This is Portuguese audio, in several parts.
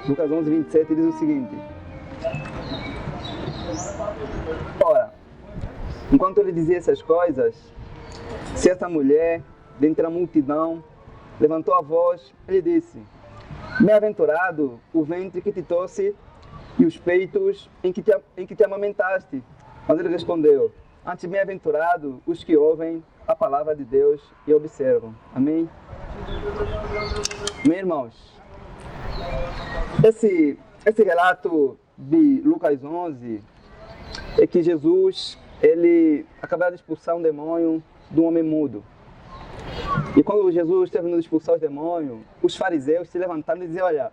Lucas 11, 27 diz o seguinte: ora, enquanto ele dizia essas coisas, certa mulher, dentre a multidão, levantou a voz e lhe disse: bem-aventurado o ventre que te trouxe e os peitos em que te amamentaste. Mas ele respondeu: antes bem-aventurado os que ouvem a palavra de Deus e observam. Amém? Meus irmãos, esse relato de Lucas 11 é que Jesus, ele acabou de expulsar um demônio de um homem mudo. E quando Jesus terminou de expulsar os demônios, os fariseus se levantaram e diziam: olha,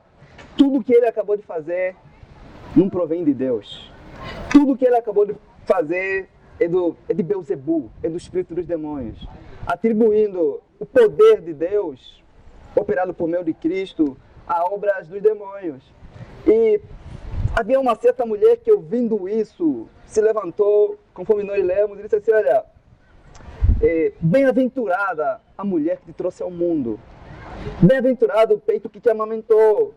tudo que ele acabou de fazer não provém de Deus. Tudo que ele acabou de fazer é de Beelzebul, é do espírito dos demônios, atribuindo o poder de Deus, operado por meio de Cristo, a obras dos demônios. E havia uma certa mulher que, ouvindo isso, se levantou, conforme nós lemos, e disse assim: olha, bem-aventurada a mulher que te trouxe ao mundo, bem-aventurado o peito que te amamentou.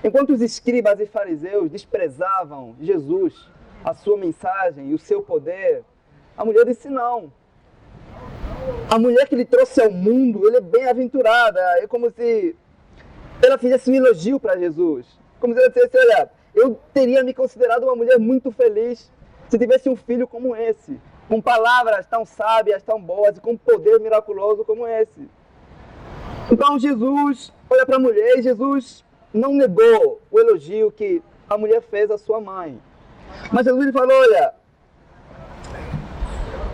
Enquanto os escribas e fariseus desprezavam Jesus, a sua mensagem e o seu poder, a mulher disse não. A mulher que lhe trouxe ao mundo, ela é bem-aventurada. É como se ela fizesse um elogio para Jesus. Como se ela dissesse: olha, eu teria me considerado uma mulher muito feliz se tivesse um filho como esse, com palavras tão sábias, tão boas e com poder miraculoso como esse. Então Jesus olha para a mulher e Jesus não negou o elogio que a mulher fez à sua mãe. Mas Jesus lhe falou: olha,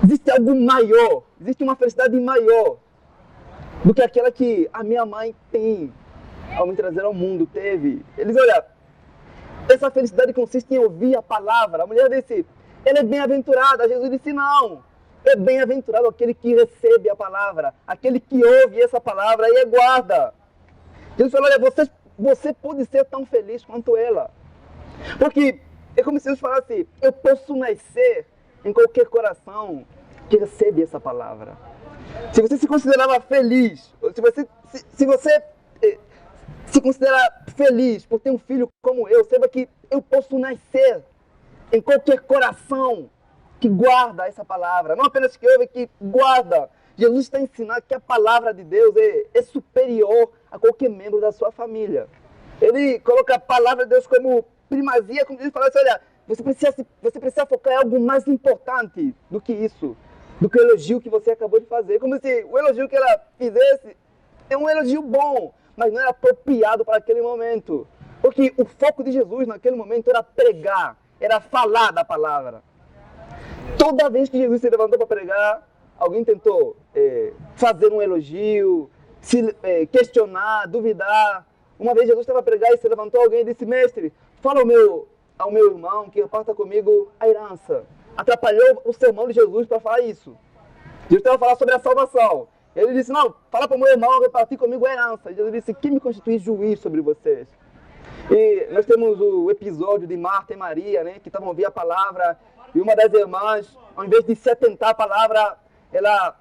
existe algo maior, existe uma felicidade maior do que aquela que a minha mãe tem ao me trazer ao mundo, teve. Ele diz: olha, essa felicidade consiste em ouvir a palavra. A mulher disse: ela é bem-aventurada. Jesus disse: não, é bem-aventurado aquele que recebe a palavra, aquele que ouve essa palavra e guarda. Jesus falou: olha, você pode ser tão feliz quanto ela. Porque é como se Jesus falasse: eu posso nascer em qualquer coração que recebe essa palavra. Se você se considerava feliz, se você se considera feliz por ter um filho como eu, saiba que eu posso nascer em qualquer coração que guarda essa palavra. Não apenas que ouve, que guarda. Jesus está ensinando que a palavra de Deus é superior a qualquer membro da sua família. Ele coloca a palavra de Deus como primazia, como ele fala assim: olha, você precisa focar em algo mais importante do que isso, do que o elogio que você acabou de fazer. Como se o elogio que ela fizesse é um elogio bom, mas não era apropriado para aquele momento. Porque o foco de Jesus naquele momento era pregar, era falar da palavra. Toda vez que Jesus se levantou para pregar, alguém tentou fazer um elogio, questionar, duvidar. Uma vez Jesus estava a pregar e se levantou alguém e disse: mestre, fala ao meu irmão que reparta comigo a herança. Atrapalhou o sermão de Jesus para falar isso. Jesus estava a falar sobre a salvação. Ele disse: não, fala para o meu irmão repartir comigo a herança. E Jesus disse: quem me constitui juiz sobre vocês? E nós temos o episódio de Marta e Maria, né, que estavam a ouvir a palavra, e uma das irmãs, ao invés de se atentar à palavra, ela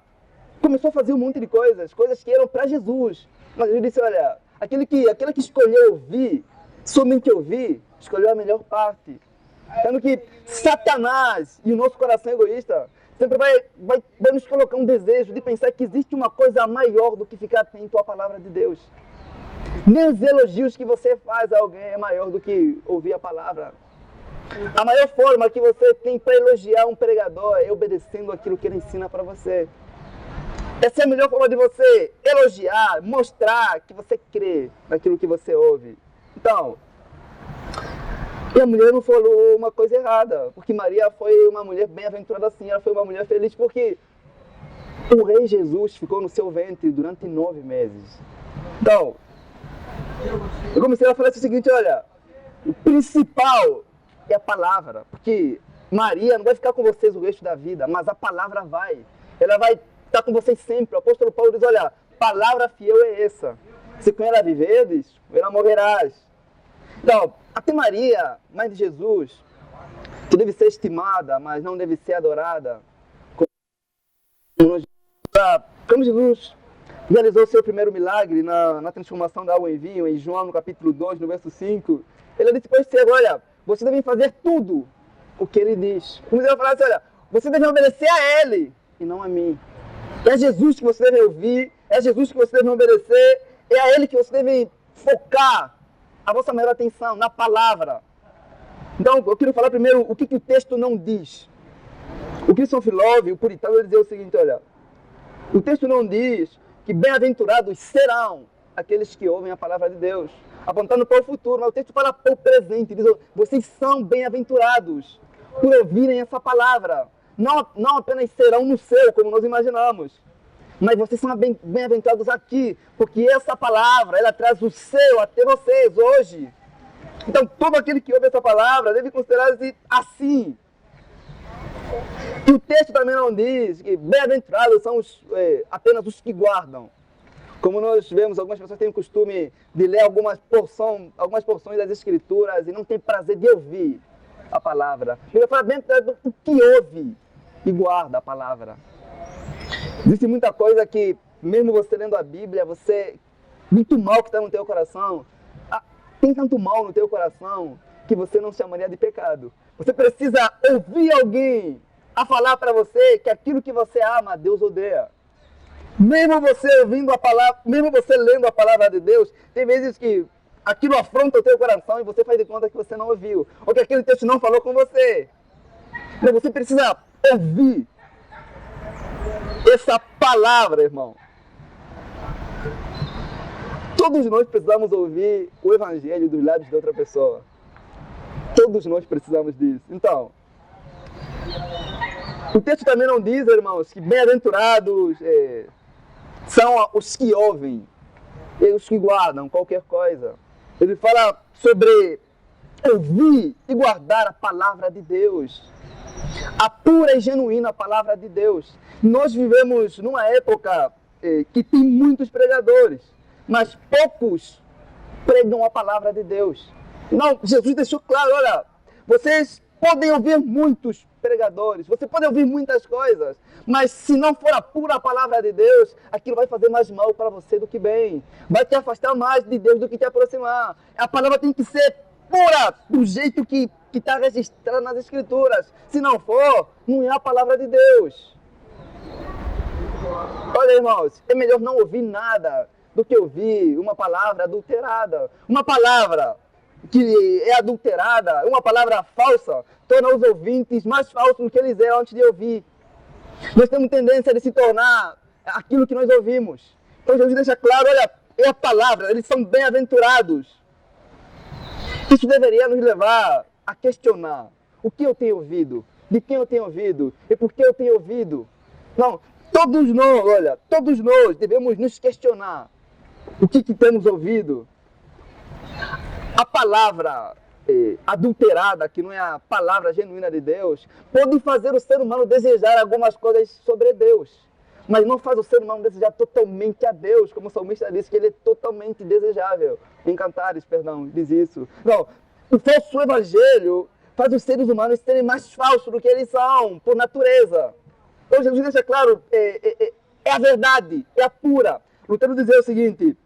começou a fazer um monte de coisas que eram para Jesus. Mas Jesus disse: olha, aquele que escolheu ouvir, somente ouvir, escolheu a melhor parte. Sendo que Satanás e o nosso coração egoísta sempre vai nos colocar um desejo de pensar que existe uma coisa maior do que ficar atento à palavra de Deus. Nem os elogios que você faz a alguém é maior do que ouvir a palavra. A maior forma que você tem para elogiar um pregador é obedecendo aquilo que ele ensina para você. Essa é a melhor forma de você elogiar, mostrar que você crê naquilo que você ouve. Então, e a mulher não falou uma coisa errada, porque Maria foi uma mulher bem-aventurada assim, ela foi uma mulher feliz, porque o rei Jesus ficou no seu ventre durante 9 meses. Então, eu comecei a falar o seguinte: olha, o principal é a palavra, porque Maria não vai ficar com vocês o resto da vida, mas a palavra vai. Ela vai estar com vocês sempre. O apóstolo Paulo diz: olha, palavra fiel é essa. Se com ela viveres, com ela morrerás. Então, até Maria, mãe de Jesus, que deve ser estimada, mas não deve ser adorada, como Jesus realizou seu primeiro milagre na transformação da água em vinho, em João, no capítulo 2, no verso 5, ele disse para os cegos, olha, vocês devem fazer tudo o que ele diz. Como ele falou assim, olha, vocês devem obedecer a ele e não a mim. É Jesus que você deve ouvir, é Jesus que você deve obedecer, é a ele que você deve focar a vossa maior atenção, na palavra. Então, eu quero falar primeiro o que o texto não diz. O Christian Love, o puritano, ele dizia o seguinte, olha, o texto não diz que bem-aventurados serão aqueles que ouvem a palavra de Deus, apontando para o futuro, mas o texto fala para o presente, diz, vocês são bem-aventurados por ouvirem essa palavra. Não apenas serão no céu, como nós imaginamos, mas vocês são bem-aventurados aqui, porque essa palavra, ela traz o céu até vocês hoje. Então, todo aquele que ouve essa palavra deve considerar-se assim. E o texto também não diz que bem-aventurados são apenas os que guardam. Como nós vemos, algumas pessoas têm o costume de ler algumas porções das Escrituras e não têm prazer de ouvir a palavra. Ele fala bem-aventurado o que ouve e guarda a palavra. Existe muita coisa que, mesmo você lendo a Bíblia, muito mal que está no teu coração, tem tanto mal no teu coração que você não chamaria de pecado. Você precisa ouvir alguém a falar para você que aquilo que você ama, Deus odeia. Mesmo você ouvindo a palavra, mesmo você lendo a palavra de Deus, tem vezes que aquilo afronta o teu coração e você faz de conta que você não ouviu, ou que aquele texto não falou com você. Então você precisa ouvir essa palavra, irmão. Todos nós precisamos ouvir o evangelho dos lábios de outra pessoa. Todos nós precisamos disso. Então, o texto também não diz, irmãos, que bem-aventurados são os que ouvem e os que guardam qualquer coisa. Ele fala sobre ouvir e guardar a palavra de Deus. A pura e genuína palavra de Deus. Nós vivemos numa época que tem muitos pregadores, mas poucos pregam a palavra de Deus. Não, Jesus deixou claro, olha, vocês podem ouvir muitos pregadores, você pode ouvir muitas coisas, mas se não for a pura palavra de Deus, aquilo vai fazer mais mal para você do que bem. Vai te afastar mais de Deus do que te aproximar. A palavra tem que ser pura, do jeito que está registrada nas Escrituras. Se não for, não é a palavra de Deus. Olha, irmãos, é melhor não ouvir nada do que ouvir uma palavra adulterada. Uma palavra que é adulterada, uma palavra falsa, torna os ouvintes mais falsos do que eles eram antes de ouvir. Nós temos tendência de se tornar aquilo que nós ouvimos. Então Jesus deixa claro, olha, é a palavra, eles são bem-aventurados. Isso deveria nos levar a questionar o que eu tenho ouvido, de quem eu tenho ouvido e por que eu tenho ouvido. Não, todos nós devemos nos questionar o que temos ouvido. A palavra adulterada, que não é a palavra genuína de Deus, pode fazer o ser humano desejar algumas coisas sobre Deus, mas não faz o ser humano desejar totalmente a Deus, como o salmista disse que ele é totalmente desejável. Em Cantares, diz isso. Não, o falso evangelho faz os seres humanos serem mais falsos do que eles são, por natureza. Então Jesus deixa claro, é a verdade, é a pura. Lutero dizia o seguinte: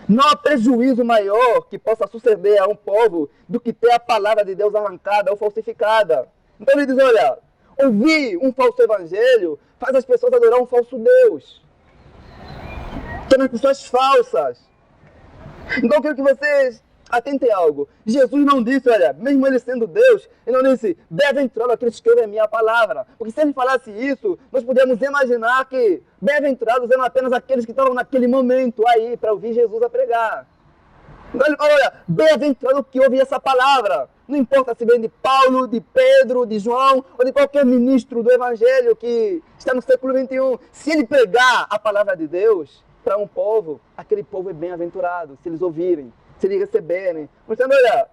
não há prejuízo maior que possa suceder a um povo do que ter a palavra de Deus arrancada ou falsificada. Então ele diz, olha, ouvir um falso evangelho faz as pessoas adorar um falso Deus. Torna as pessoas falsas. Então eu quero que vocês atentem a algo. Jesus não disse, olha, mesmo ele sendo Deus, ele não disse, bem-aventurado aqueles que ouvem a minha palavra. Porque se ele falasse isso, nós podíamos imaginar que bem-aventurados eram apenas aqueles que estavam naquele momento aí para ouvir Jesus a pregar. Então ele fala, olha, bem-aventurado que ouve essa palavra. Não importa se vem de Paulo, de Pedro, de João ou de qualquer ministro do Evangelho que está no século XXI. Se ele pregar a palavra de Deus para um povo, aquele povo é bem-aventurado, se eles ouvirem, se eles receberem. Então, olha,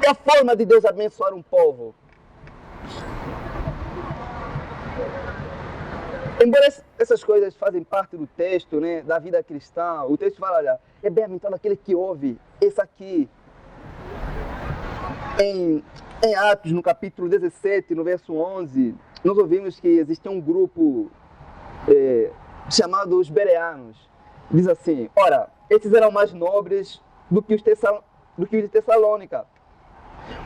é a forma de Deus abençoar um povo. Embora essas coisas fazem parte do texto, né, da vida cristã, o texto fala, olha, é bem-aventurado aquele que ouve esse aqui. Em Atos, no capítulo 17, no verso 11, nós ouvimos que existia um grupo chamados bereanos. Diz assim: ora, estes eram mais nobres do que os de Tessalônica,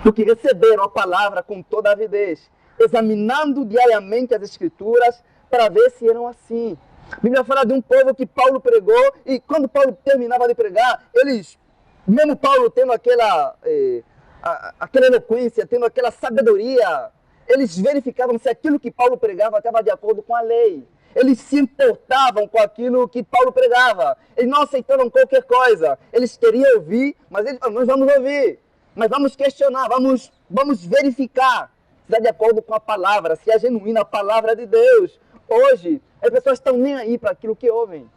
porque receberam a palavra com toda a avidez, examinando diariamente as Escrituras para ver se eram assim. A Bíblia fala de um povo que Paulo pregou, e quando Paulo terminava de pregar, mesmo Paulo tendo aquela eloquência, tendo aquela sabedoria, eles verificavam se aquilo que Paulo pregava estava de acordo com a lei. Eles se importavam com aquilo que Paulo pregava. Eles não aceitavam qualquer coisa. Eles queriam ouvir, mas nós vamos ouvir. Mas vamos questionar, vamos verificar se é de acordo com a palavra, se é genuína a palavra de Deus. Hoje, as pessoas estão nem aí para aquilo que ouvem.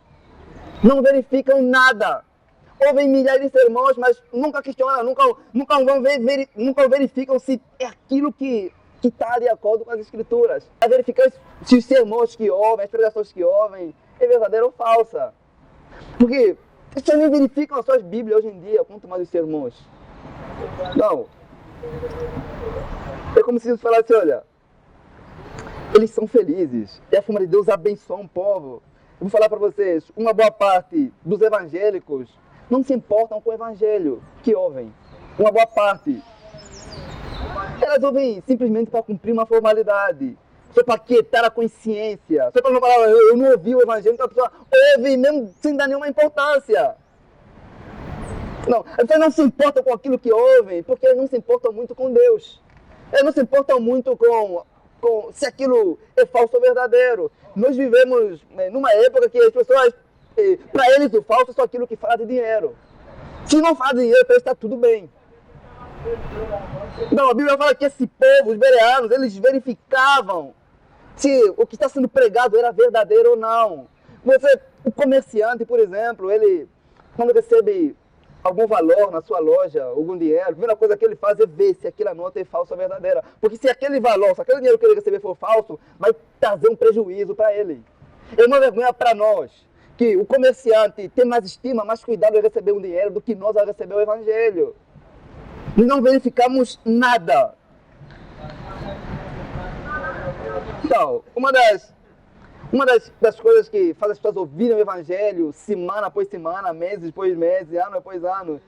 Não verificam nada. Ouvem milhares de sermões, mas nunca questionam, nunca verificam se é aquilo que está de acordo com as Escrituras. É verificar se os sermões que ouvem, as pregações que ouvem, é verdadeira ou falsa. Porque as pessoas nem verificam as suas Bíblias hoje em dia, quanto mais os sermões. Não. É como se Deus falasse: olha, eles são felizes. E a forma de Deus abençoa um povo. Eu vou falar para vocês, uma boa parte dos evangélicos não se importam com o evangelho que ouvem. Uma boa parte. Elas ouvem simplesmente para cumprir uma formalidade, só para quietar a consciência, só para não falar: eu não ouvi o evangelho, então a pessoa ouve mesmo sem dar nenhuma importância. Não, as pessoas não se importam com aquilo que ouvem, porque elas não se importam muito com Deus. Elas não se importam muito com se aquilo é falso ou verdadeiro. Nós vivemos numa época que as pessoas, para eles o falso é só aquilo que fala de dinheiro. Se não fala de dinheiro, para eles está tudo bem. Não, a Bíblia fala que esse povo, os bereanos, eles verificavam se o que está sendo pregado era verdadeiro ou não. O comerciante, por exemplo, ele, quando recebe algum valor na sua loja, algum dinheiro, a primeira coisa que ele faz é ver se aquela nota é falsa ou verdadeira. Porque se aquele valor, se aquele dinheiro que ele receber for falso, vai trazer um prejuízo para ele. É uma vergonha para nós que o comerciante tem mais estima, mais cuidado em receber um dinheiro do que nós ao receber o evangelho. Não verificamos nada. Então, uma das coisas que faz as pessoas ouvirem o evangelho semana após semana, mês depois mês, ano após ano,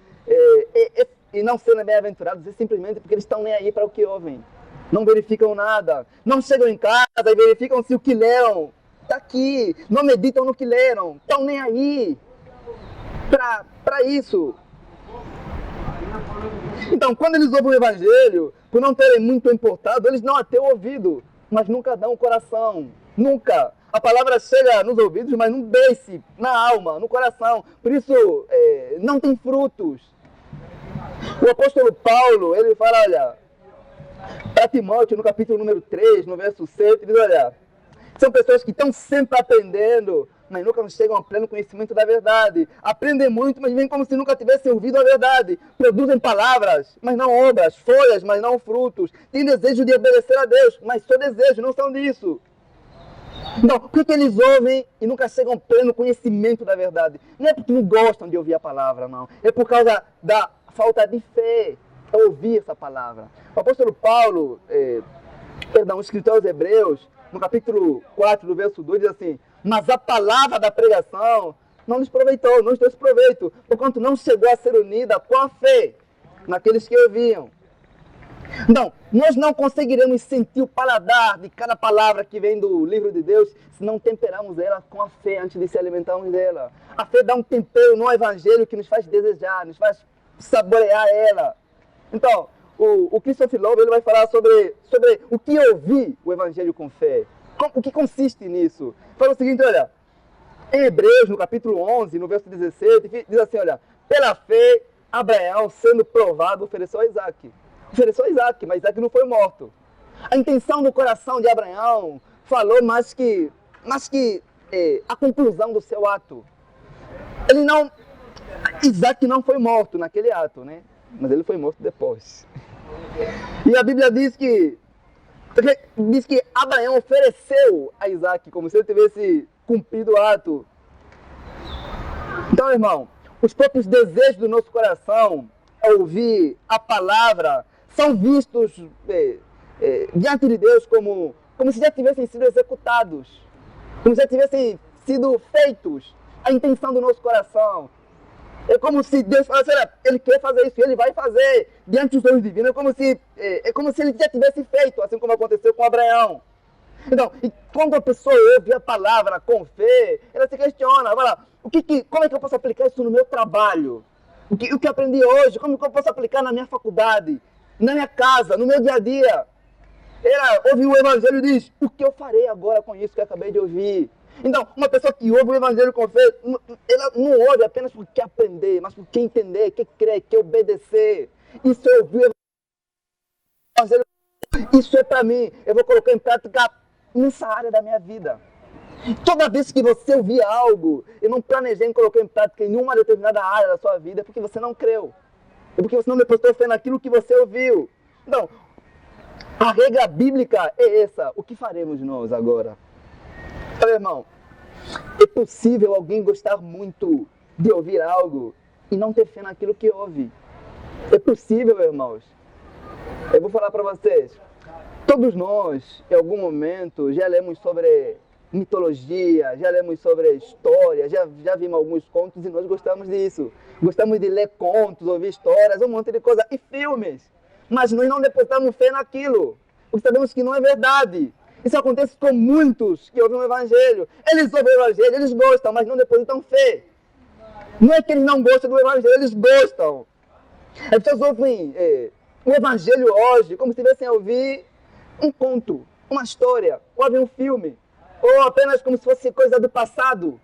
e não serem bem-aventurados, é simplesmente porque eles estão nem aí para o que ouvem. Não verificam nada. Não chegam em casa e verificam se o que leram está aqui. Não meditam no que leram. Estão nem aí para isso. Então, quando eles ouvem o evangelho, por não terem muito importado, eles não até o ouvido, mas nunca dão o coração. Nunca. A palavra chega nos ouvidos, mas não desce na alma, no coração. Por isso, não tem frutos. O apóstolo Paulo, ele fala, olha, para Timóteo, no capítulo número 3, no verso 7, ele diz, olha, são pessoas que estão sempre aprendendo, mas nunca chegam ao pleno conhecimento da verdade. Aprendem muito, mas vêm como se nunca tivessem ouvido a verdade. Produzem palavras, mas não obras. Folhas, mas não frutos. Têm desejo de obedecer a Deus, mas só desejo, não são disso. Então, por que eles ouvem e nunca chegam ao pleno conhecimento da verdade? Não é porque não gostam de ouvir a palavra, não. É por causa da falta de fé a ouvir essa palavra. O apóstolo Paulo, o escritor aos Hebreus, no capítulo 4, no verso 2, diz assim, mas a palavra da pregação não lhes proveitou, não lhes trouxe proveito, porquanto não chegou a ser unida com a fé naqueles que ouviam. Então, nós não conseguiremos sentir o paladar de cada palavra que vem do livro de Deus se não temperarmos ela com a fé antes de se alimentarmos dela. A fé dá um tempero no evangelho que nos faz desejar, nos faz saborear ela. Então, o Christopher Lowe, ele vai falar sobre o que ouvir o evangelho com fé. O que consiste nisso? Fala o seguinte, olha, em Hebreus, no capítulo 11, no verso 17, diz assim, olha, pela fé, Abraão, sendo provado, ofereceu a Isaac. Ofereceu a Isaac, mas Isaac não foi morto. A intenção do coração de Abraão falou mais que a conclusão do seu ato. Isaac não foi morto naquele ato, né? Mas ele foi morto depois. E a Bíblia diz que Abraão ofereceu a Isaac como se ele tivesse cumprido o ato. Então, irmão, os próprios desejos do nosso coração ao ouvir a palavra são vistos diante de Deus como se já tivessem sido executados, como se já tivessem sido feitos a intenção do nosso coração. É como se Deus falasse, olha, Ele quer fazer isso, Ele vai fazer diante dos olhos divinos. É como se Ele já tivesse feito, assim como aconteceu com Abraão. Então, e quando a pessoa ouve a palavra com fé, ela se questiona, fala, como é que eu posso aplicar isso no meu trabalho? O que eu aprendi hoje, como que eu posso aplicar na minha faculdade, na minha casa, no meu dia a dia? Ela ouve o Evangelho e diz, o que eu farei agora com isso que eu acabei de ouvir? Então, uma pessoa que ouve o Evangelho com fé, ela não ouve apenas porque quer aprender, mas porque quer entender, quer crer, quer obedecer. Isso é ouvir o Evangelho, isso é para mim, eu vou colocar em prática nessa área da minha vida. Toda vez que você ouvir algo e não planejei em colocar em prática em uma determinada área da sua vida, é porque você não creu. É porque você não depositou fé naquilo que você ouviu. Então, a regra bíblica é essa. O que faremos nós agora? Meu irmão, é possível alguém gostar muito de ouvir algo e não ter fé naquilo que ouve. É possível, irmãos. Eu vou falar para vocês. Todos nós, em algum momento, já lemos sobre mitologia, já lemos sobre história, já vimos alguns contos e nós gostamos disso. Gostamos de ler contos, ouvir histórias, um monte de coisa. E filmes. Mas nós não depositamos fé naquilo. Porque sabemos que não é verdade. Isso acontece com muitos que ouvem o Evangelho. Eles ouvem o Evangelho, eles gostam, mas não depositam fé. Não é que eles não gostam do Evangelho, eles gostam. As pessoas ouvem o Evangelho hoje como se tivessem a ouvir um conto, uma história, ou ouvir um filme, ou apenas como se fosse coisa do passado.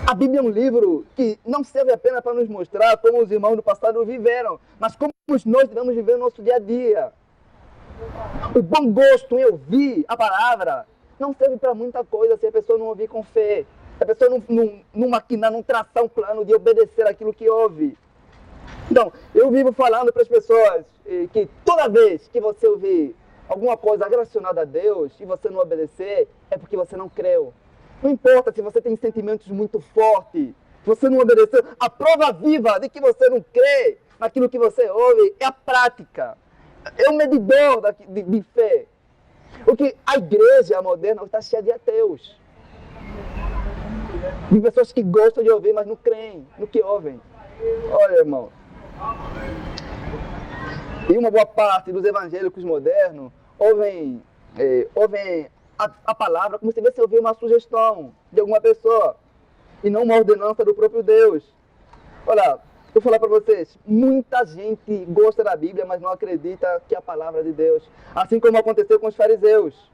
A Bíblia é um livro que não serve apenas para nos mostrar como os irmãos do passado viveram, mas como nós devemos viver no nosso dia a dia. O bom gosto em ouvir a palavra não serve para muita coisa se a pessoa não ouvir com fé. Se a pessoa não maquinar, não traçar um plano de obedecer aquilo que ouve. Então, eu vivo falando para as pessoas que toda vez que você ouvir alguma coisa relacionada a Deus e você não obedecer, é porque você não creu. Não importa se você tem sentimentos muito fortes, se você não obedeceu, a prova viva de que você não crê naquilo que você ouve é a prática. É o medidor de fé. Porque a igreja moderna está cheia de ateus. De pessoas que gostam de ouvir, mas não creem no que ouvem. Olha, irmão. E uma boa parte dos evangélicos modernos ouvem a palavra como se você ouvir uma sugestão de alguma pessoa e não uma ordenança do próprio Deus. Olha, vou falar para vocês, muita gente gosta da Bíblia, mas não acredita que é a palavra de Deus. Assim como aconteceu com os fariseus.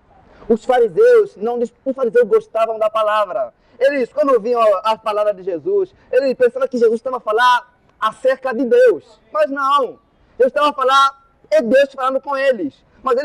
Os fariseus gostavam da palavra. Eles, quando ouviam a palavra de Jesus, eles pensavam que Jesus estava a falar acerca de Deus. Mas não. Deus estava a falar, é Deus falando com eles. Mas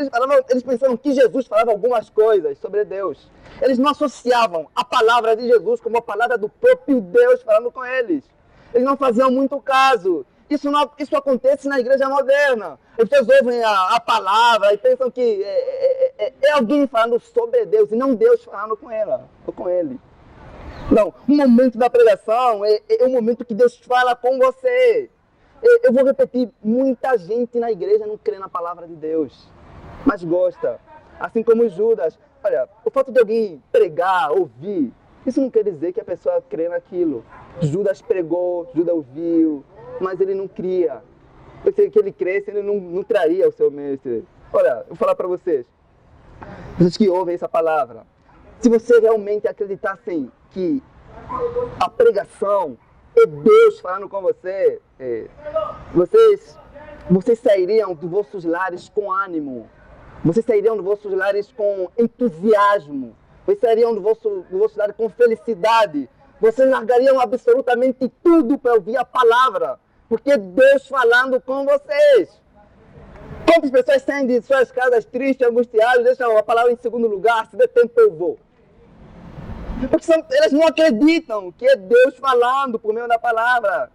eles pensavam que Jesus falava algumas coisas sobre Deus. Eles não associavam a palavra de Jesus como a palavra do próprio Deus falando com eles. Eles não faziam muito caso. Isso acontece na igreja moderna. As pessoas ouvem a palavra e pensam que é alguém falando sobre Deus e não Deus falando com ela ou com ele. Não, o momento da pregação é o momento que Deus fala com você. Eu vou repetir, muita gente na igreja não crê na palavra de Deus, mas gosta. Assim como Judas. Olha, o fato de alguém pregar, ouvir, isso não quer dizer que a pessoa crê naquilo. Judas pregou, Judas ouviu, mas ele não cria. Se ele cresce, ele não traria o seu mestre. Olha, eu vou falar para vocês que ouvem essa palavra. Se você realmente acreditassem que a pregação é Deus falando com você, vocês sairiam dos vossos lares com ânimo. Vocês sairiam dos vossos lares com entusiasmo. Vocês sairiam do vosso lar com felicidade. Vocês largariam absolutamente tudo para ouvir a palavra. Porque é Deus falando com vocês. Quantas pessoas saem de suas casas tristes, angustiadas, deixam a palavra em segundo lugar, se der tempo eu vou. Porque elas não acreditam que é Deus falando por meio da palavra.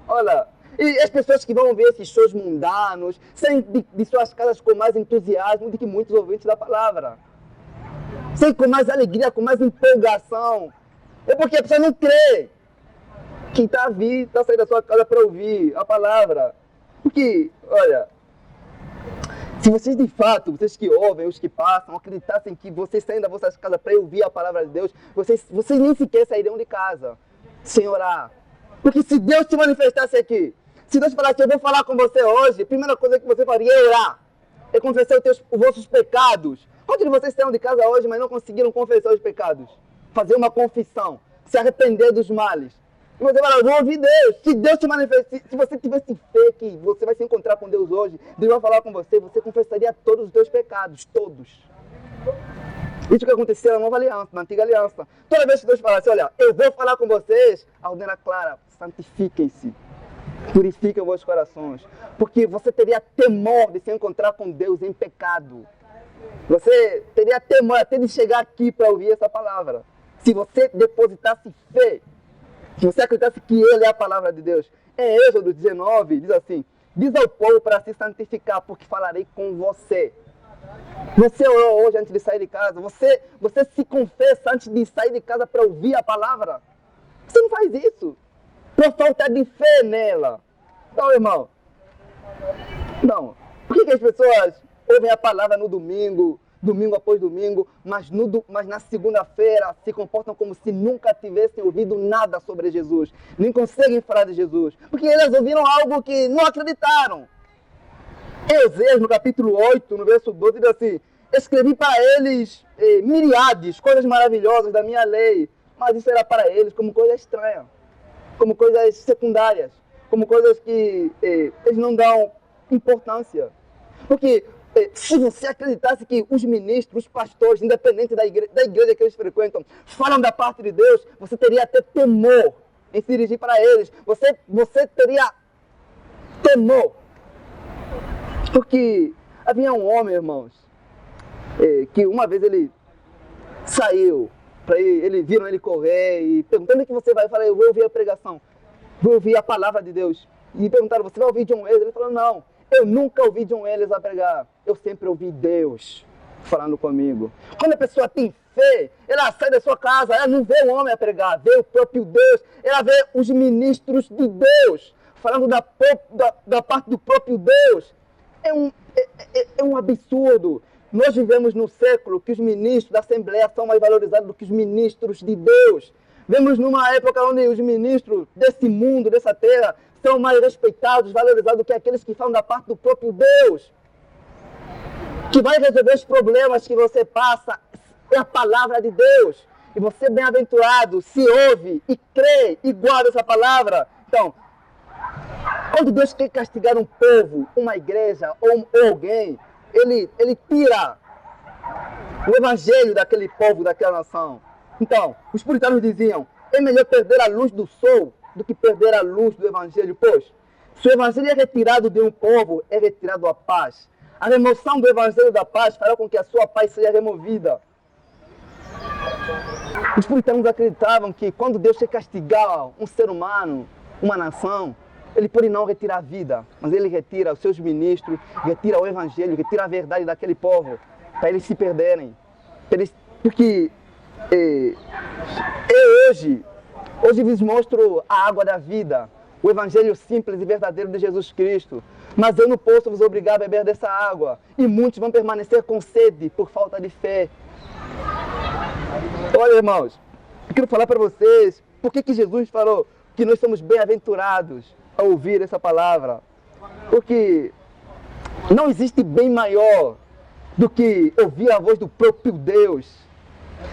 Olha, e as pessoas que vão ver esses shows mundanos, saem de suas casas com mais entusiasmo do que muitos ouvintes da palavra. Saem com mais alegria, com mais empolgação. É porque a pessoa não crê. Quem está saindo da sua casa para ouvir a palavra. Porque, olha, Se vocês de fato, vocês que ouvem, os que passam, acreditassem que vocês saem da vossa casa para ouvir a palavra de Deus, vocês nem sequer sairiam de casa sem orar. Porque se Deus se manifestasse aqui, se Deus falasse, eu vou falar com você hoje, a primeira coisa que você faria é orar. É confessar os vossos pecados. Quantos de vocês saíram de casa hoje, mas não conseguiram confessar os pecados? Fazer uma confissão, se arrepender dos males. E você fala, eu vou ouvir Deus. Se Deus te manifesta, se você tivesse fé que você vai se encontrar com Deus hoje, Deus vai falar com você, você confessaria todos os teus pecados, todos. Isso que aconteceu na nova aliança, na antiga aliança. Toda vez que Deus falasse, olha, eu vou falar com vocês, a ordem era clara, santifiquem-se, purifiquem os vossos corações. Porque você teria temor de se encontrar com Deus em pecado. Você teria temor até de chegar aqui para ouvir essa palavra. Se você depositasse fé, se você acreditasse que Ele é a palavra de Deus. Em Êxodo 19, diz assim, diz ao povo para se santificar, porque falarei com você. Você orou hoje antes de sair de casa? Você se confessa antes de sair de casa para ouvir a palavra? Você não faz isso. Por falta de fé nela. Não, irmão. Não. Por que as pessoas ouvem a palavra no domingo, domingo após domingo, mas na segunda-feira se comportam como se nunca tivessem ouvido nada sobre Jesus? Nem conseguem falar de Jesus. Porque elas ouviram algo que não acreditaram. Eusébio, no capítulo 8, no verso 12, diz assim, escrevi para eles miriades, coisas maravilhosas da minha lei, mas isso era para eles como coisa estranha, como coisas secundárias, como coisas que eles não dão importância. Porque se você acreditasse que os ministros, os pastores, independente da igreja que eles frequentam, falam da parte de Deus, você teria até temor em se dirigir para eles. Você teria temor. Porque havia um homem, irmãos, que uma vez ele saiu, viram ele correr e perguntaram, onde que você vai? Eu falei, eu vou ouvir a pregação, vou ouvir a palavra de Deus. E perguntaram, você vai ouvir John Wesley? Ele falou, não, eu nunca ouvi John Wesley a pregar, eu sempre ouvi Deus falando comigo. Quando a pessoa tem fé, ela sai da sua casa, ela não vê o homem a pregar, vê o próprio Deus, ela vê os ministros de Deus, falando da parte do próprio Deus. É um absurdo. Nós vivemos num século que os ministros da Assembleia são mais valorizados do que os ministros de Deus. Vemos numa época onde os ministros desse mundo, dessa terra, são mais respeitados, valorizados do que aqueles que falam da parte do próprio Deus. Que vai resolver os problemas que você passa é a palavra de Deus. E você, bem-aventurado, se ouve e crê e guarda essa palavra. Então, quando Deus quer castigar um povo, uma igreja ou alguém, ele tira o evangelho daquele povo, daquela nação. Então, os puritanos diziam, é melhor perder a luz do sol do que perder a luz do evangelho, pois se o evangelho é retirado de um povo, é retirado a paz. A remoção do evangelho da paz fará com que a sua paz seja removida. Os puritanos acreditavam que quando Deus quer castigar um ser humano, uma nação, Ele pode não retirar a vida, mas Ele retira os seus ministros, retira o evangelho, retira a verdade daquele povo, para eles se perderem. Porque hoje lhes mostro a água da vida, o evangelho simples e verdadeiro de Jesus Cristo. Mas eu não posso vos obrigar a beber dessa água, e muitos vão permanecer com sede por falta de fé. Olha, irmãos, eu quero falar para vocês, por que Jesus falou que nós somos bem-aventurados a ouvir essa palavra? Porque não existe bem maior do que ouvir a voz do próprio Deus.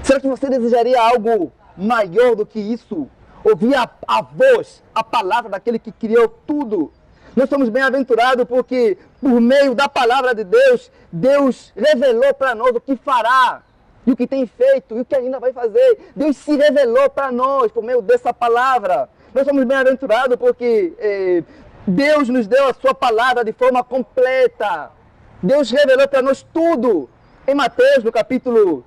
Será que você desejaria algo maior do que isso? Ouvir a voz, a palavra daquele que criou tudo. Nós somos bem-aventurados porque, por meio da palavra de Deus, Deus revelou para nós o que fará, e o que tem feito, e o que ainda vai fazer. Deus se revelou para nós por meio dessa palavra. Nós somos bem-aventurados porque Deus nos deu a sua palavra de forma completa. Deus revelou para nós tudo. Em Mateus, no capítulo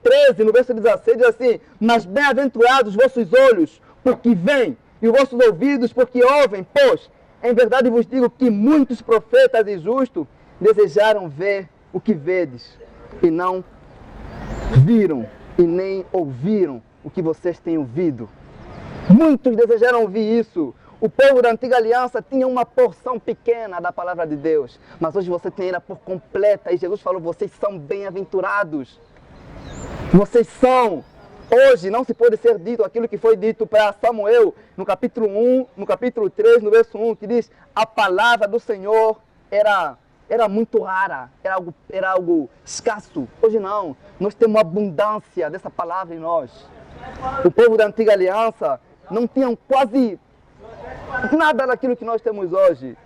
13, no verso 16, diz assim, mas bem-aventurados os vossos olhos, porque veem, e os vossos ouvidos, porque ouvem, pois, em verdade vos digo que muitos profetas e justos desejaram ver o que vedes, e não viram, e nem ouviram o que vocês têm ouvido. Muitos desejaram ouvir isso. o povo da antiga aliança tinha uma porção pequena da palavra de Deus, mas hoje você tem ela por completa, e Jesus falou, vocês são bem-aventurados. Vocês são. Hoje não se pode ser dito aquilo que foi dito para Samuel no capítulo 1, no capítulo 3, no verso 1, que diz, a palavra do Senhor era muito rara, era algo escasso. Hoje não, nós temos abundância dessa palavra em nós. O povo da antiga aliança não tinha quase nada daquilo que nós temos hoje.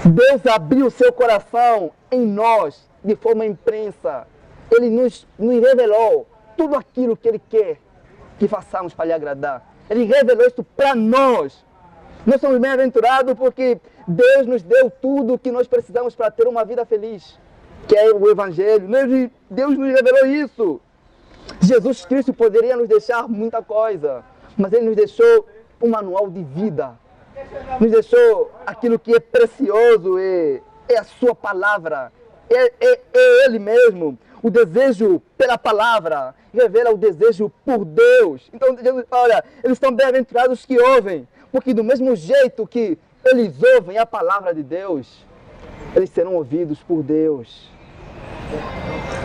Deus abriu o seu coração em nós de forma intensa. Ele nos revelou tudo aquilo que Ele quer que façamos para lhe agradar. Ele revelou isso para nós. Nós somos bem-aventurados porque Deus nos deu tudo o que nós precisamos para ter uma vida feliz, que é o Evangelho. Deus nos revelou isso. Jesus Cristo poderia nos deixar muita coisa, mas Ele nos deixou um manual de vida. Nos deixou aquilo que é precioso, é a sua palavra, é Ele mesmo. O desejo pela palavra revela o desejo por Deus. Então Jesus fala, olha, eles estão bem-aventurados que ouvem, porque do mesmo jeito que eles ouvem a palavra de Deus, eles serão ouvidos por Deus.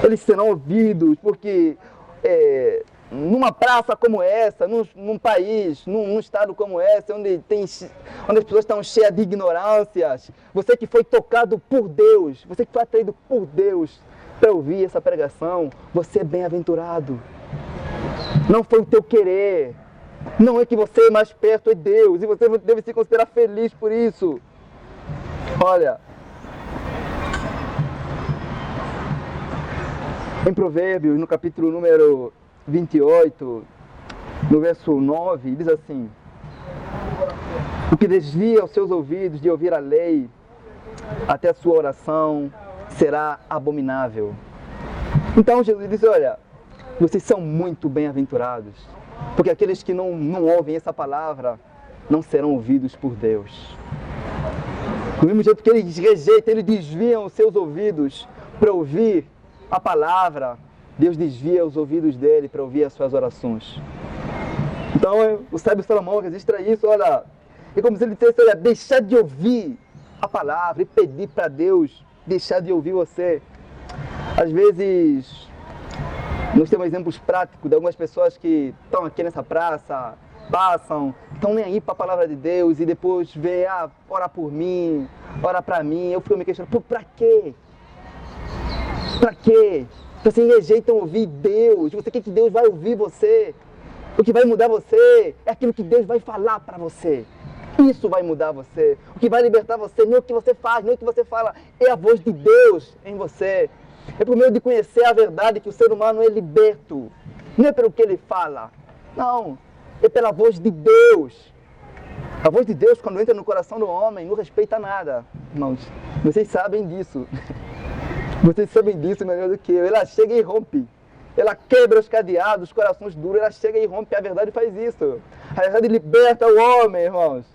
Eles serão ouvidos porque numa praça como essa, num país, num estado como esse, onde as pessoas estão cheias de ignorâncias, você que foi tocado por Deus, você que foi atraído por Deus para ouvir essa pregação, você é bem-aventurado. Não foi o teu querer, não é que você é mais perto de Deus, e você deve se considerar feliz por isso. Olha, em Provérbios, no capítulo número 28, no verso 9, diz assim, o que desvia os seus ouvidos de ouvir a lei, até a sua oração será abominável. Então Jesus disse, olha, vocês são muito bem-aventurados, porque aqueles que não ouvem essa palavra não serão ouvidos por Deus. Do mesmo jeito que eles rejeitam, eles desviam os seus ouvidos para ouvir a palavra, Deus desvia os ouvidos dele para ouvir as suas orações. Então o sábio Salomão registra isso, olha, é como se ele dissesse, olha, deixar de ouvir a palavra e pedir para Deus deixar de ouvir você. Às vezes, nós temos exemplos práticos de algumas pessoas que estão aqui nessa praça, passam, estão nem aí para a palavra de Deus e depois vê, ora por mim, ora para mim. Eu fico me questionando, para quê? Para quê? Vocês rejeitam ouvir Deus, você quer que Deus vai ouvir você. O que vai mudar você é aquilo que Deus vai falar para você. Isso vai mudar você. O que vai libertar você não é o que você faz, não é o que você fala, é a voz de Deus em você. É por meio de conhecer a verdade que o ser humano é liberto. Não é pelo que ele fala, não. É pela voz de Deus. A voz de Deus, quando entra no coração do homem, não respeita nada. Irmãos, vocês sabem disso. Vocês sabem disso melhor do que eu. Ela chega e rompe. Ela quebra os cadeados, os corações duros. Ela chega e rompe. A verdade faz isso. A verdade liberta o homem, irmãos.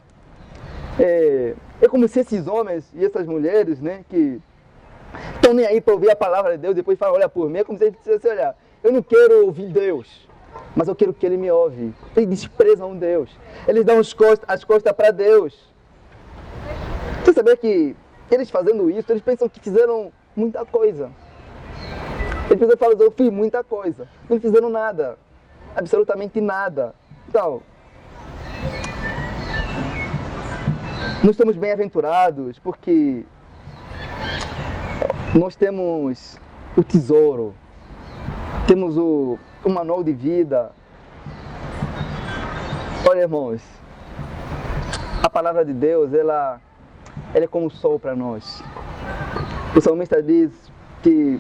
É como se esses homens e essas mulheres, né, que estão nem aí para ouvir a palavra de Deus, depois falam, olha por mim, é como se eles dissessem, olha, eu não quero ouvir Deus, mas eu quero que Ele me ouve. Eles desprezam Deus. Eles dão as costas para Deus. Você sabia que eles fazendo isso, eles pensam que fizeram muita coisa. Eles pensam que falam, eu fiz muita coisa. Não fizeram nada. Absolutamente nada. Então, nós estamos bem-aventurados porque nós temos o tesouro, temos o manual de vida. Olha, irmãos, a palavra de Deus, ela é como o sol para nós. O salmista diz que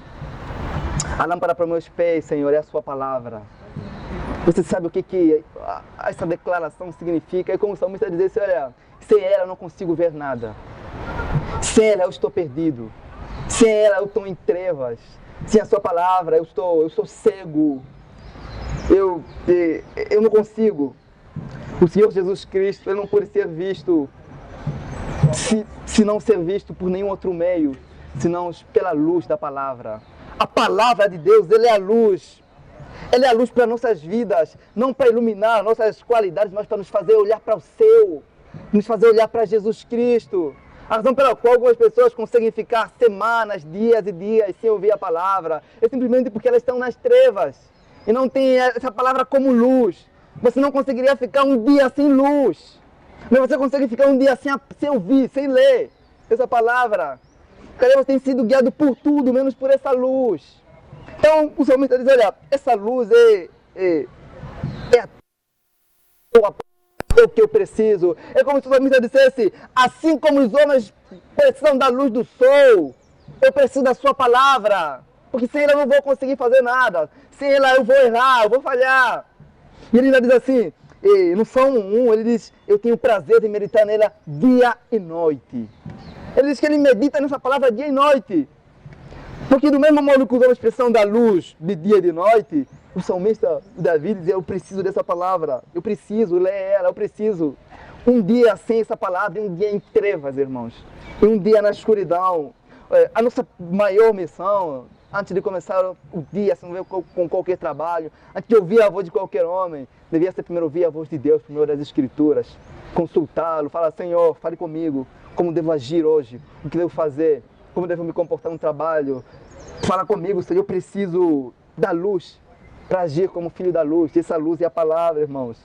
a lâmpada para meus pés, Senhor, é a sua palavra. Você sabe o que essa declaração significa? É como o salmista diz, olha, sem ela eu não consigo ver nada. Sem ela eu estou perdido. Sem ela eu estou em trevas. Sem a sua palavra eu estou cego. Eu não consigo. O Senhor Jesus Cristo, Ele não pode ser visto se não ser visto por nenhum outro meio, senão pela luz da palavra. A palavra de Deus, Ele é a luz. Ele é a luz para nossas vidas, não para iluminar nossas qualidades, mas para nos fazer olhar para o céu, nos fazer olhar para Jesus Cristo. A razão pela qual algumas pessoas conseguem ficar semanas, dias e dias sem ouvir a palavra é simplesmente porque elas estão nas trevas e não tem essa palavra como luz. Você não conseguiria ficar um dia sem luz, mas você consegue ficar um dia sem ouvir, sem ler essa palavra. Cadê você tem sido guiado por tudo, menos por essa luz? Então, o salmista diz, olha, essa luz é o que eu preciso. É como se o salmista dissesse, assim como os homens precisam da luz do sol, eu preciso da sua palavra, porque sem ela eu não vou conseguir fazer nada. Sem ela eu vou errar, eu vou falhar. E ele ainda diz assim, no Salmo 1, ele diz, eu tenho prazer de meditar nela dia e noite. Ele diz que ele medita nessa palavra dia e noite. Porque do mesmo modo que usamos a expressão da luz de dia e de noite, o salmista Davi dizia, eu preciso dessa palavra, eu preciso ler ela, eu preciso. Um dia sem essa palavra, um dia em trevas, irmãos. E um dia na escuridão. A nossa maior missão, antes de começar o dia, se não ver com qualquer trabalho, antes de ouvir a voz de qualquer homem, devia ser primeiro ouvir a voz de Deus, primeiro das Escrituras, consultá-lo, falar, Senhor, fale comigo, como devo agir hoje, o que devo fazer, como devo me comportar no trabalho. Fala comigo, Senhor, eu preciso da luz para agir como filho da luz. Essa luz é a palavra, irmãos.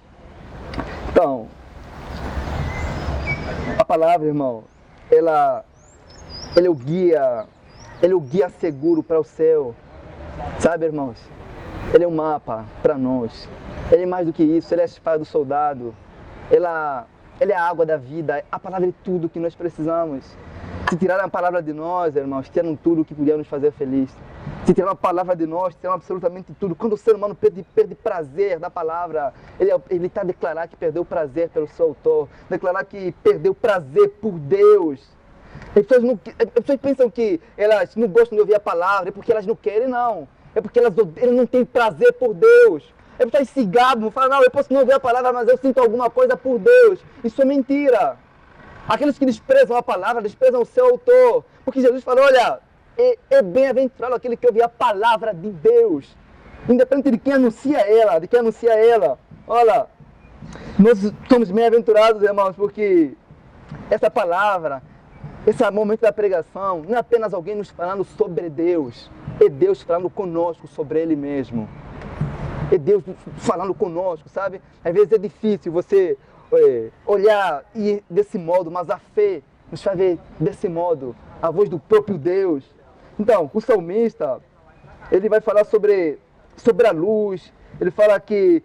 Então, a palavra, irmão, ela é o guia seguro para o céu. Sabe, irmãos? Ele é um mapa para nós. Ele é mais do que isso, ele é a espada do soldado. Ele é a água da vida. A palavra é tudo que nós precisamos. Se tiraram a palavra de nós, irmãos, tiraram tudo que podia nos fazer feliz. Se tiraram a palavra de nós, tiraram absolutamente tudo. Quando o ser humano perde prazer da palavra, ele está a declarar que perdeu o prazer pelo seu autor, declarar que perdeu o prazer por Deus. As pessoas pensam que elas não gostam de ouvir a palavra, é porque elas não querem, não. É porque elas não têm prazer por Deus. É porque elas se gabam, falam, não, eu posso não ouvir a palavra, mas eu sinto alguma coisa por Deus. Isso é mentira. Aqueles que desprezam a palavra, desprezam o seu autor. Porque Jesus falou, olha, é bem-aventurado aquele que ouve a palavra de Deus. Independente de quem anuncia ela, Olha, nós somos bem-aventurados, irmãos, porque essa palavra, esse momento da pregação, não é apenas alguém nos falando sobre Deus. É Deus falando conosco sobre Ele mesmo. É Deus falando conosco, sabe? Às vezes é difícil você olhar desse modo, mas a fé nos faz ver desse modo, a voz do próprio Deus. Então, o salmista, ele vai falar sobre a luz, ele fala que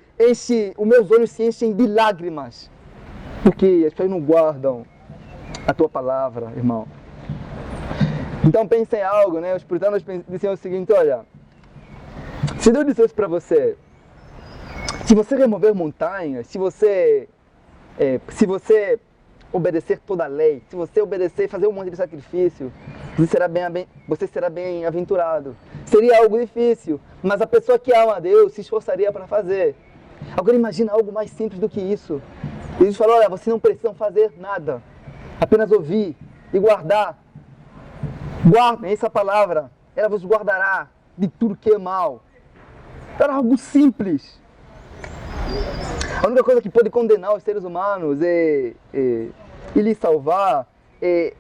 os meus olhos se enchem de lágrimas, porque as pessoas não guardam a tua palavra, irmão. Então pense em algo, né? Os puritanos diziam o seguinte, olha, se Deus dissesse para você, se você remover montanhas, se você obedecer toda a lei, se você obedecer, fazer um monte de sacrifício, você será bem-aventurado. Seria algo difícil, mas a pessoa que ama a Deus se esforçaria para fazer. Agora imagina algo mais simples do que isso. Jesus falou, olha, vocês não precisam fazer nada, apenas ouvir e guardar. Guardem essa palavra, ela vos guardará de tudo que é mal. Era algo simples. A única coisa que pode condenar os seres humanos e lhes salvar é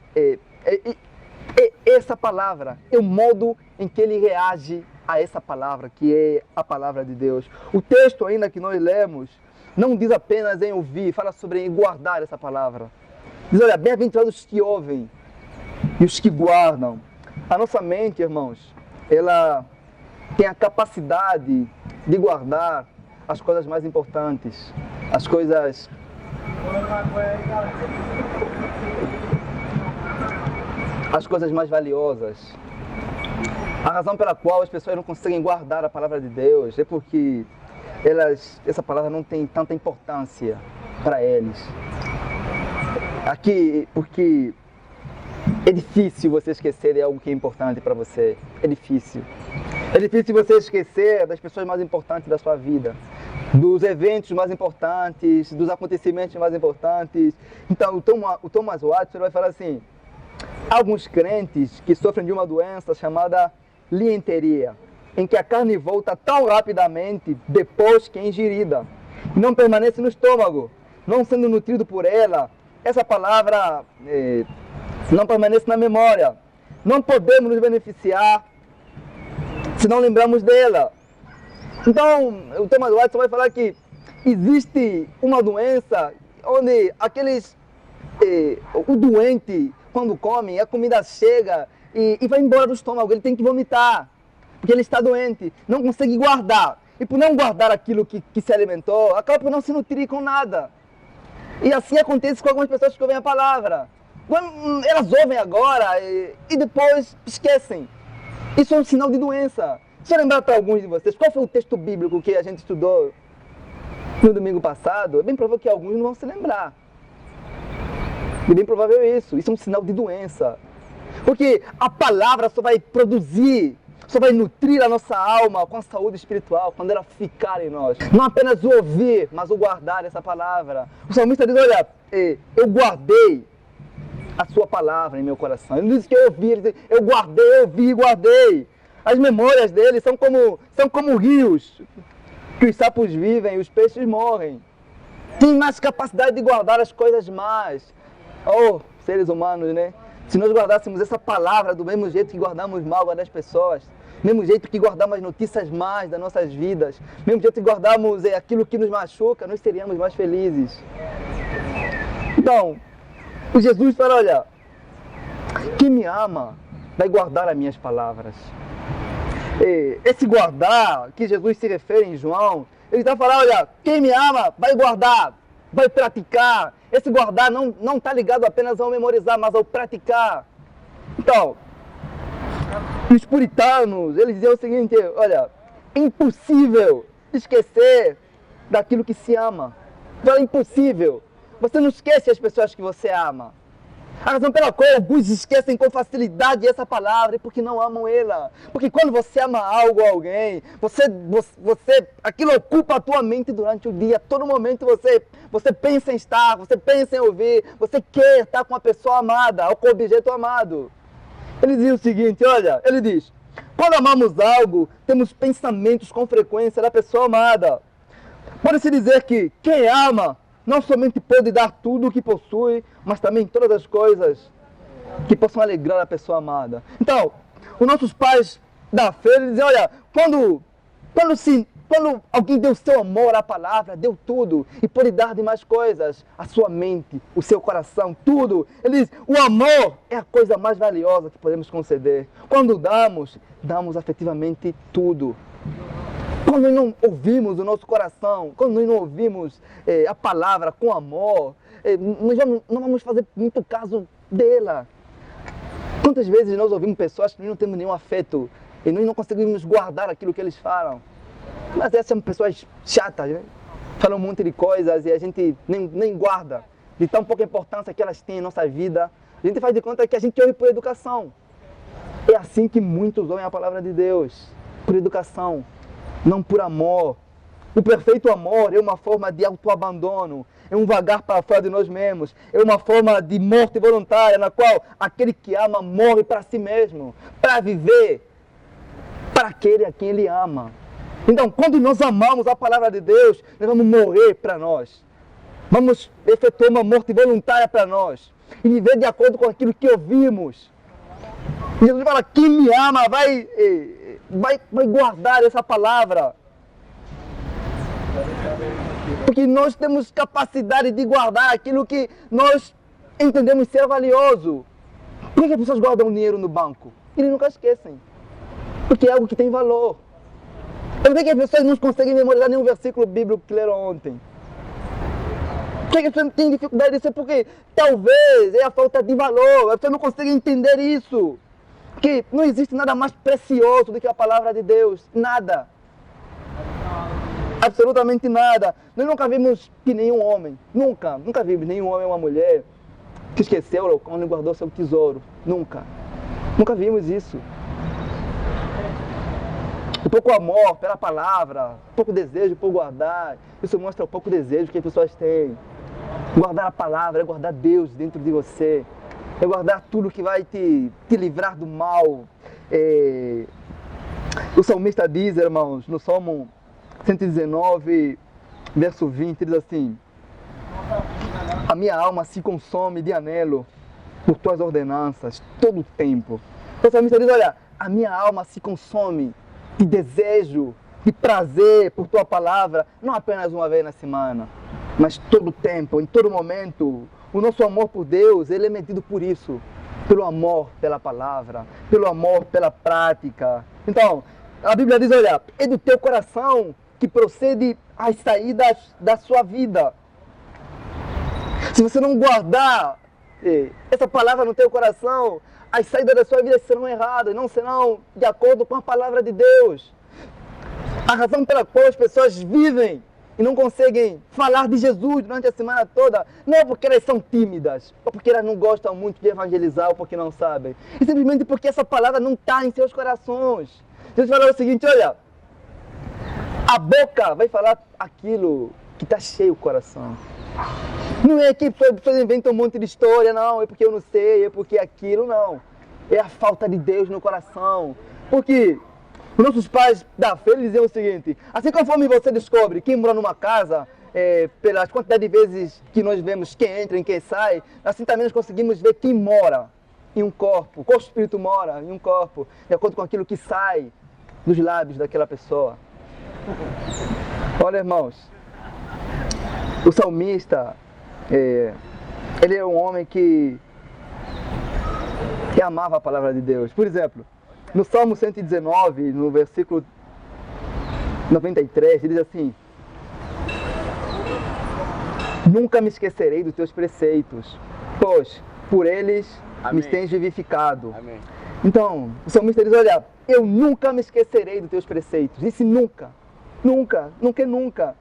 essa palavra, é o modo em que ele reage a essa palavra, que é a palavra de Deus. O texto ainda que nós lemos não diz apenas em ouvir, fala sobre em guardar essa palavra. Diz, olha, bem-aventurados os que ouvem e os que guardam. A nossa mente, irmãos, ela tem a capacidade de guardar as coisas mais importantes, as coisas mais valiosas. A razão pela qual as pessoas não conseguem guardar a palavra de Deus é porque essa palavra não tem tanta importância para eles. Porque é difícil você esquecer de algo que é importante para você. É difícil. É difícil você esquecer das pessoas mais importantes da sua vida, dos eventos mais importantes, dos acontecimentos mais importantes. Então, o Thomas Watson vai falar assim, alguns crentes que sofrem de uma doença chamada lienteria. em que a carne volta tão rapidamente depois que é ingerida. Não permanece no estômago, não sendo nutrido por ela. Essa palavra não permanece na memória. Não podemos nos beneficiar se não lembramos dela. Então, o Thomas Watson vai falar que existe uma doença onde o doente, quando come, a comida chega e vai embora do estômago, ele tem que vomitar, porque ele está doente, não consegue guardar. E por não guardar aquilo que se alimentou, acaba por não se nutrir com nada. E assim acontece com algumas pessoas que ouvem a palavra. Elas ouvem agora e depois esquecem. Isso é um sinal de doença. Deixa eu lembrar para alguns de vocês, qual foi o texto bíblico que a gente estudou no domingo passado? É bem provável que alguns não vão se lembrar. É bem provável isso. Isso é um sinal de doença. Porque a palavra só vai produzir, só vai nutrir a nossa alma com a saúde espiritual quando ela ficar em nós. Não apenas o ouvir, mas o guardar essa palavra. O salmista diz, olha, eu guardei a sua palavra em meu coração. Ele não diz que eu ouvi, ele diz, eu guardei, eu ouvi e guardei. As memórias dele são como rios, que os sapos vivem e os peixes morrem. Tem mais capacidade de guardar as coisas mais. Oh, seres humanos, né? Se nós guardássemos essa palavra do mesmo jeito que guardamos mágoa das pessoas, do mesmo jeito que guardamos as notícias más das nossas vidas, do mesmo jeito que guardamos aquilo que nos machuca, nós seríamos mais felizes. Então, o Jesus fala, olha, quem me ama vai guardar as minhas palavras. Esse guardar que Jesus se refere em João, ele está falando, olha, quem me ama vai guardar, vai praticar. Esse guardar não está ligado apenas ao memorizar, mas ao praticar. Então, os puritanos, eles diziam o seguinte, olha, é impossível esquecer daquilo que se ama. É impossível. Você não esquece as pessoas que você ama. A razão pela qual alguns esquecem com facilidade essa palavra é porque não amam ela. Porque quando você ama algo ou alguém, aquilo ocupa a tua mente durante o dia. A todo momento você pensa em estar, você pensa em ouvir, você quer estar com a pessoa amada, ou com o objeto amado. Ele diz o seguinte, olha, ele diz, quando amamos algo, temos pensamentos com frequência da pessoa amada. Pode-se dizer que quem ama não somente pode dar tudo o que possui, mas também todas as coisas que possam alegrar a pessoa amada. Então, os nossos pais da fé, eles dizem, olha, quando alguém deu seu amor à palavra, deu tudo, e pode dar de mais coisas, a sua mente, o seu coração, tudo. Ele diz, o amor é a coisa mais valiosa que podemos conceder. Quando damos afetivamente tudo. Quando nós não ouvimos o nosso coração, quando nós não ouvimos a palavra com amor, nós não vamos fazer muito caso dela. Quantas vezes nós ouvimos pessoas que não temos nenhum afeto e nós não conseguimos guardar aquilo que eles falam? Mas essas são pessoas chatas, né? Falam um monte de coisas e a gente nem guarda de tão pouca importância que elas têm em nossa vida. A gente faz de conta que a gente ouve por educação. É assim que muitos ouvem a palavra de Deus, por educação. Não por amor. O perfeito amor é uma forma de autoabandono, é um vagar para fora de nós mesmos, é uma forma de morte voluntária, na qual aquele que ama morre para si mesmo, para viver para aquele a quem ele ama. Então, quando nós amamos a palavra de Deus, nós vamos morrer para nós. Vamos efetuar uma morte voluntária para nós e viver de acordo com aquilo que ouvimos. E Jesus fala, quem me ama vai guardar essa palavra. Porque nós temos capacidade de guardar aquilo que nós entendemos ser valioso. Por que as pessoas guardam dinheiro no banco? Eles nunca esquecem. Porque é algo que tem valor. Por que as pessoas não conseguem memorizar nenhum versículo bíblico que leram ontem? Por que as pessoas têm dificuldade disso? Porque talvez é a falta de valor. As pessoas não conseguem entender isso. Que não existe nada mais precioso do que a palavra de Deus. Nada. Absolutamente nada. Nós nunca vimos que nenhum homem, nunca vimos nenhum homem ou uma mulher que esqueceu quando guardou seu tesouro. Nunca vimos isso. O pouco amor pela palavra, o pouco desejo por guardar, isso mostra o pouco desejo que as pessoas têm. Guardar a palavra é guardar Deus dentro de você. É guardar tudo que vai te livrar do mal. O salmista diz, irmãos, no Salmo 119, verso 20, diz assim: a minha alma se consome de anelo por tuas ordenanças todo o tempo. O salmista diz, olha, a minha alma se consome de desejo, de prazer por tua palavra, não apenas uma vez na semana, mas todo o tempo, em todo momento. O nosso amor por Deus, ele é medido por isso, pelo amor pela palavra, pelo amor pela prática. Então, a Bíblia diz, olha, é do teu coração que procede as saídas da sua vida. Se você não guardar essa palavra no teu coração, as saídas da sua vida serão erradas, não serão de acordo com a palavra de Deus. A razão pela qual as pessoas vivem e não conseguem falar de Jesus durante a semana toda, não é porque elas são tímidas, ou porque elas não gostam muito de evangelizar, ou porque não sabem. É simplesmente porque essa palavra não está em seus corações. Jesus falou o seguinte, olha, a boca vai falar aquilo que está cheio o coração. Não é que as pessoas inventam um monte de história, não, é porque eu não sei, é porque aquilo, não. É a falta de Deus no coração. Porque os nossos pais da fé diziam o seguinte, assim conforme você descobre quem mora numa casa, pelas quantidade de vezes que nós vemos quem entra e quem sai, assim também nós conseguimos ver quem mora em um corpo, qual espírito mora em um corpo, de acordo com aquilo que sai dos lábios daquela pessoa. Olha, irmãos, o salmista, ele é um homem que amava a palavra de Deus. Por exemplo, no Salmo 119, no versículo 93, ele diz assim: nunca me esquecerei dos teus preceitos, pois por eles me tens vivificado. Amém. Então, o salmista diz, olha, eu nunca me esquecerei dos teus preceitos. Disse nunca, nunca, nunca, nunca.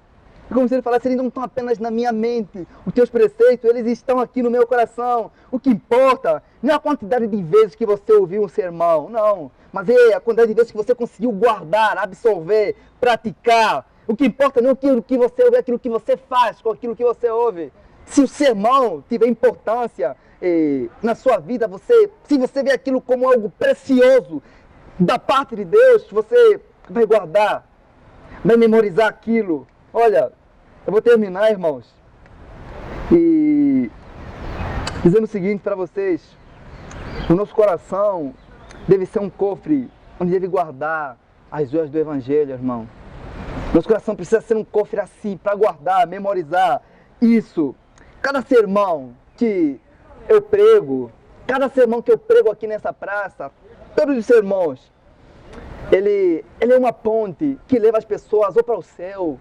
É como se ele falasse, eles não estão apenas na minha mente. Os teus preceitos, eles estão aqui no meu coração. O que importa não é a quantidade de vezes que você ouviu um sermão, não. Mas é a quantidade de vezes que você conseguiu guardar, absorver, praticar. O que importa não é aquilo que você ouve, é aquilo que você faz com aquilo que você ouve. Se o sermão tiver importância na sua vida, se você vê aquilo como algo precioso da parte de Deus, você vai guardar, vai memorizar aquilo. Olha, eu vou terminar, irmãos, e dizendo o seguinte para vocês: o nosso coração deve ser um cofre onde deve guardar as joias do Evangelho, irmão. Nosso coração precisa ser um cofre assim, para guardar, memorizar isso. Cada sermão que eu prego, aqui nessa praça, todos os sermões, ele é uma ponte que leva as pessoas ou para o céu,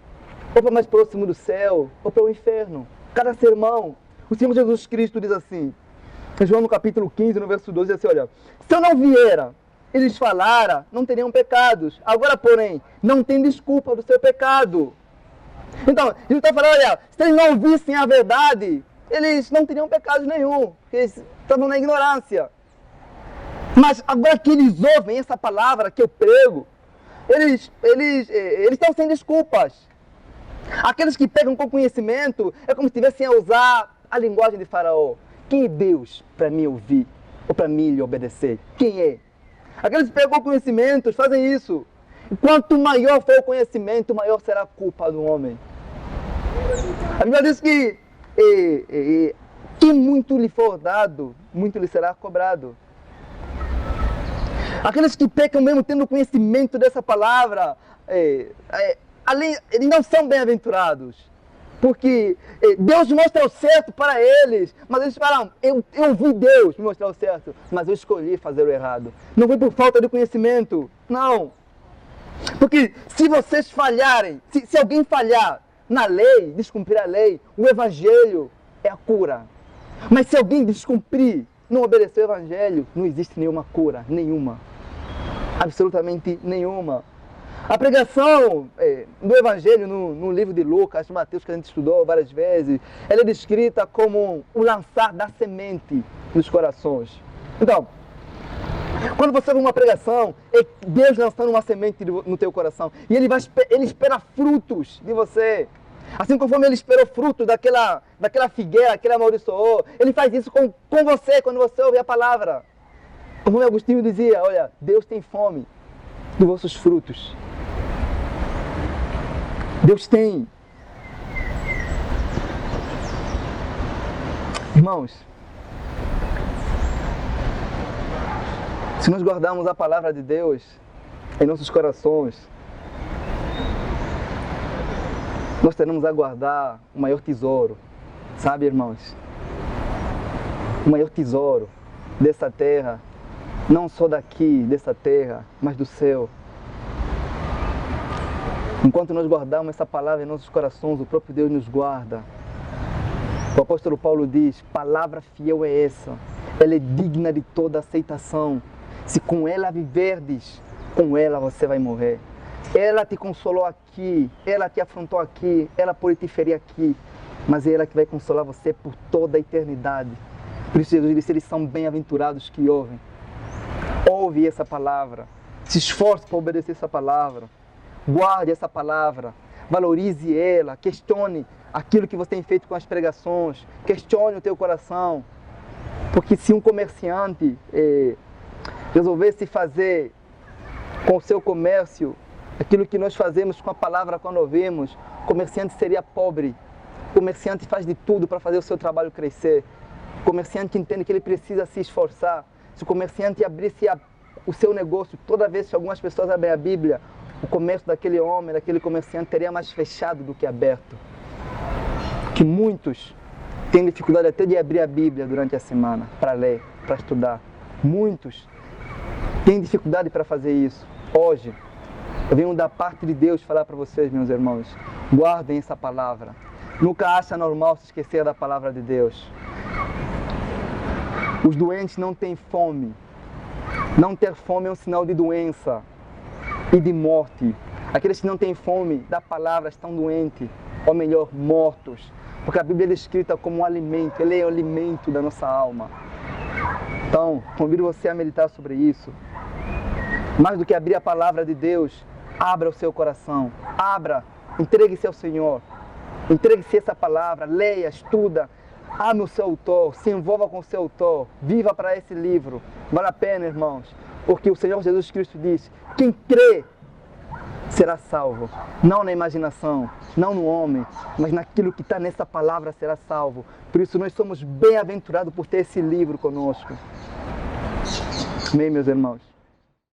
ou para mais próximo do céu, ou para o inferno. Cada sermão, o Senhor Jesus Cristo diz assim, em João no capítulo 15, no verso 12, diz assim, olha, se eu não viera e lhes falara, não teriam pecados. Agora, porém, não tem desculpa do seu pecado. Então, Jesus está falando, olha, se eles não ouvissem a verdade, eles não teriam pecado nenhum, porque eles estavam na ignorância. Mas agora que eles ouvem essa palavra que eu prego, eles estão sem desculpas. Aqueles que pegam com conhecimento, é como se estivessem a usar a linguagem de Faraó. Quem é Deus para me ouvir ou para mim lhe obedecer? Quem é? Aqueles que pegam conhecimento fazem isso. E quanto maior for o conhecimento, maior será a culpa do homem. A Bíblia diz que muito lhe for dado, muito lhe será cobrado. Aqueles que pecam mesmo tendo conhecimento dessa palavra, eles não são bem-aventurados. Porque Deus mostra o certo para eles, mas eles falam, eu vi Deus me mostrar o certo, mas eu escolhi fazer o errado. Não foi por falta de conhecimento, não. Porque se vocês falharem, se alguém falhar na lei, descumprir a lei, o Evangelho é a cura. Mas se alguém descumprir, não obedecer o Evangelho, não existe nenhuma cura, nenhuma. Absolutamente nenhuma. A pregação do Evangelho no livro de Lucas, de Mateus, que a gente estudou várias vezes, ela é descrita como o lançar da semente nos corações. Então, quando você vê uma pregação, é Deus lançando uma semente no teu coração. E Ele espera frutos de você. Assim conforme Ele esperou frutos daquela figueira que Ele amaldiçoou, Ele faz isso com você quando você ouve a palavra. Como Agostinho dizia, olha, Deus tem fome dos vossos frutos. Deus tem. Irmãos, se nós guardarmos a palavra de Deus em nossos corações, nós teremos a guardar o maior tesouro, sabe, irmãos? O maior tesouro dessa terra, não só daqui, dessa terra, mas do céu. Enquanto nós guardarmos essa palavra em nossos corações, o próprio Deus nos guarda. O apóstolo Paulo diz, palavra fiel é essa, ela é digna de toda aceitação. Se com ela viverdes, com ela você vai morrer. Ela te consolou aqui, ela te afrontou aqui, ela pode te ferir aqui, mas é ela que vai consolar você por toda a eternidade. Por isso Jesus disse, eles são bem-aventurados que ouvem. Ouve essa palavra, se esforce para obedecer essa palavra, guarde essa palavra, valorize ela, questione aquilo que você tem feito com as pregações, questione o teu coração, porque se um comerciante resolvesse fazer com o seu comércio aquilo que nós fazemos com a palavra quando ouvimos, o comerciante seria pobre. O comerciante faz de tudo para fazer o seu trabalho crescer. O comerciante entende que ele precisa se esforçar. Se o comerciante abrisse o seu negócio, toda vez que algumas pessoas abrem a Bíblia, o comércio daquele homem, daquele comerciante, teria mais fechado do que aberto. Que muitos têm dificuldade até de abrir a Bíblia durante a semana, para ler, para estudar. Muitos têm dificuldade para fazer isso. Hoje, eu venho da parte de Deus falar para vocês, meus irmãos, guardem essa palavra. Nunca acha normal se esquecer da palavra de Deus. Os doentes não têm fome. Não ter fome é um sinal de doença e de morte. Aqueles que não têm fome da palavra estão doentes, ou melhor, mortos. Porque a Bíblia é descrita como um alimento, ele é o alimento da nossa alma. Então, convido você a meditar sobre isso. Mais do que abrir a palavra de Deus, abra o seu coração, abra, entregue-se ao Senhor, entregue-se a essa palavra, leia, estuda, ame o seu autor, se envolva com o seu autor, viva para esse livro, vale a pena, irmãos, porque o Senhor Jesus Cristo disse, quem crê será salvo, não na imaginação, não no homem, mas naquilo que está nessa palavra será salvo. Por isso nós somos bem-aventurados por ter esse livro conosco. Amém, meus irmãos?